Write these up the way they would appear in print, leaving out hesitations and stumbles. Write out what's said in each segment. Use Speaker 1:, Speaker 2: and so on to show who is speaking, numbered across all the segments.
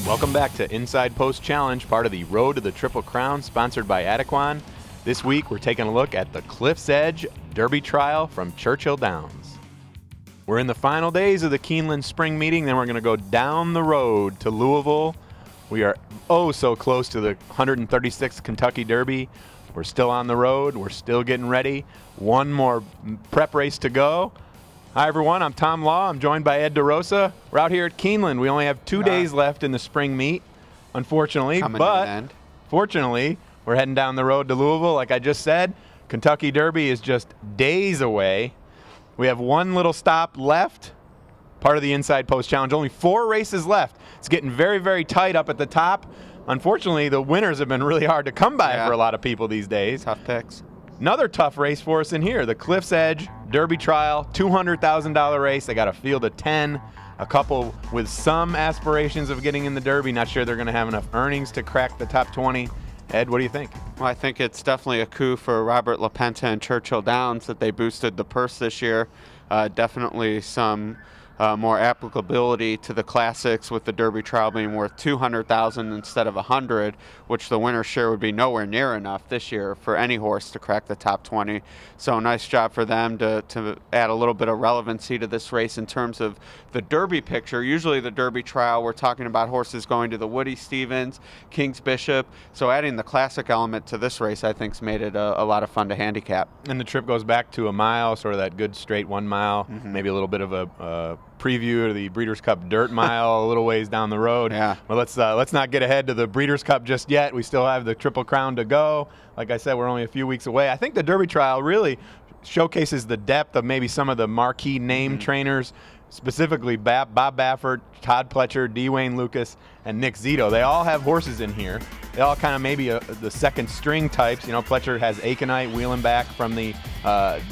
Speaker 1: Welcome back to Inside Post Challenge, part of the Road to the Triple Crown, sponsored by Adequan. This week, we're taking a look at the Cliff's Edge Derby Trial from Churchill Downs. We're in the final days of the Keeneland Spring Meeting, then we're going to go down the road to Louisville. We are oh so close to the 136th Kentucky Derby. We're still on the road. We're still getting ready. One more prep race to go. Hi, everyone. I'm Tom Law. I'm joined by Ed DeRosa. We're out here at Keeneland. We only have 2 days left in the spring meet, unfortunately. But fortunately, we're heading down the road to Louisville. Like I just said, Kentucky Derby is just days away. We have one little stop left, part of the Inside Post Challenge. Only 4 races left. It's getting very, very tight up at the top. Unfortunately, the winners have been really hard to come by for a lot of people these days.
Speaker 2: Tough picks.
Speaker 1: Another tough race for us in here, the Cliff's Edge Derby Trial, $200,000 race. They got a field of 10, a couple with some aspirations of getting in the Derby. Not sure they're going to have enough earnings to crack the top 20. Ed, what do you think?
Speaker 2: Well, I think it's definitely a coup for Robert LaPenta and Churchill Downs that they boosted the purse this year. Definitely some more applicability to the classics, with the Derby Trial being worth $200,000 instead of $100,000, which the winner's share would be nowhere near enough this year for any horse to crack the top 20. So nice job for them to add a little bit of relevancy to this race in terms of the Derby picture. Usually the Derby Trial, we're talking about horses going to the Woody Stevens, King's Bishop. So adding the classic element to this race, I think, has made it a lot of fun to handicap.
Speaker 1: And the trip goes back to a mile, sort of that good straight 1 mile, maybe a little bit of a preview of the Breeders' Cup Dirt Mile a little ways down the road.
Speaker 2: Yeah.
Speaker 1: Well, let's not get ahead to the Breeders' Cup just yet. We still have the Triple Crown to go. Like I said, we're only a few weeks away. I think the Derby Trial really showcases the depth of maybe some of the marquee name trainers, specifically Bob Baffert, Todd Pletcher, D. Wayne Lucas, and Nick Zito. They all have horses in here. They all kind of maybe the second string types. You know, Pletcher has Aconite wheeling back from the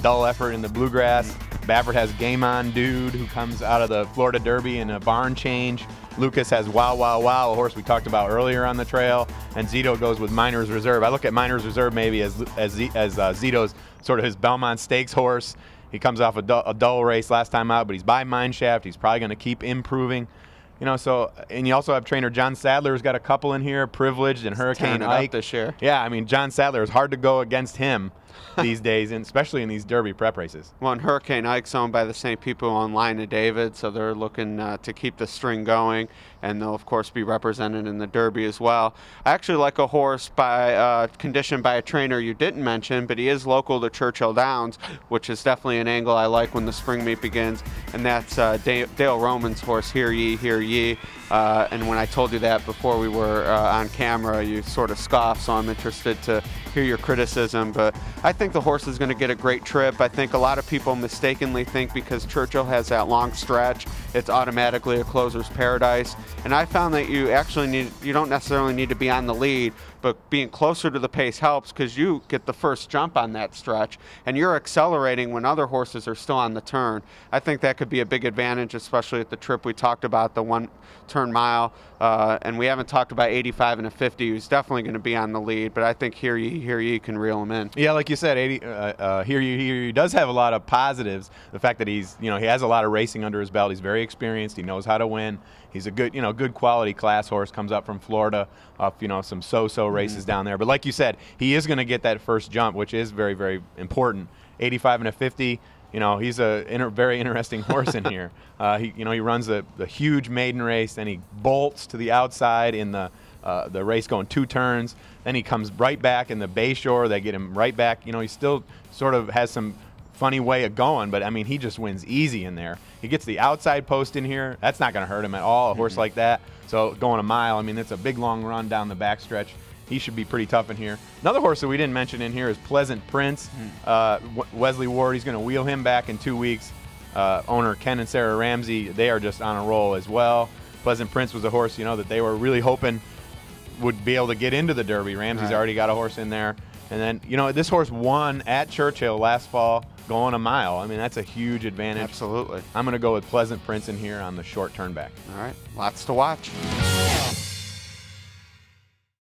Speaker 1: dull effort in the Bluegrass. Baffert has Game On Dude, who comes out of the Florida Derby in a barn change. Lucas has Wow Wow Wow, a horse we talked about earlier on the trail. And Zito goes with Miner's Reserve. I look at Miner's Reserve maybe as Zito's sort of his Belmont Stakes horse. He comes off a dull race last time out, but he's by Mineshaft. He's probably going to keep improving. You know, so, and you also have trainer John Sadler, who's got a couple in here, Privileged and Hurricane Ike
Speaker 2: this year.
Speaker 1: Yeah, I mean, John Sadler, is hard to go against him these days, and especially in these Derby prep races.
Speaker 2: Well, and Hurricane Ike's owned by the same people on Line of David, so they're looking to keep the string going, and they'll, of course, be represented in the Derby as well. I actually like a horse conditioned by a trainer you didn't mention, but he is local to Churchill Downs, which is definitely an angle I like when the spring meet begins, and that's Dale Roman's horse, Hear Ye, Hear Ye. And when I told you that before we were on camera, you sort of scoffed, so I'm interested to hear your criticism. But I think the horse is going to get a great trip. I think a lot of people mistakenly think because Churchill has that long stretch, it's automatically a closer's paradise. And I found that you don't necessarily need to be on the lead, but being closer to the pace helps because you get the first jump on that stretch, and you're accelerating when other horses are still on the turn. I think that could be a big advantage, especially at the trip we talked about, the 1 turn mile, and we haven't talked about 85 and a 50, who's definitely going to be on the lead, but I think Hear Ye can reel him in.
Speaker 1: Yeah, like you said, Hear Ye does have a lot of positives. The fact that he has a lot of racing under his belt. He's very experienced. He knows how to win. He's a good quality class horse. Comes up from Florida, off some so-so races down there. But like you said, he is going to get that first jump, which is very, very important. 85 and a 50. He's a very interesting horse in here. He runs the huge maiden race, and he bolts to the outside in the race going 2 turns. Then he comes right back in the Bayshore. They get him right back. He still sort of has some funny way of going, but I mean, he just wins easy in there. He gets the outside post in here. That's not going to hurt him at all, a horse like that. So going a mile, I mean, it's a big long run down the backstretch. He should be pretty tough in here. Another horse that we didn't mention in here is Pleasant Prince. Wesley Ward, he's going to wheel him back in 2 weeks. Owner Ken and Sarah Ramsey, they are just on a roll as well. Pleasant Prince was a horse, that they were really hoping would be able to get into the Derby. Ramsey's already got a horse in there. And then, this horse won at Churchill last fall going a mile. I mean, that's a huge advantage.
Speaker 2: Absolutely.
Speaker 1: I'm going to go with Pleasant Prince in here on the short turn back.
Speaker 2: All right. Lots to watch.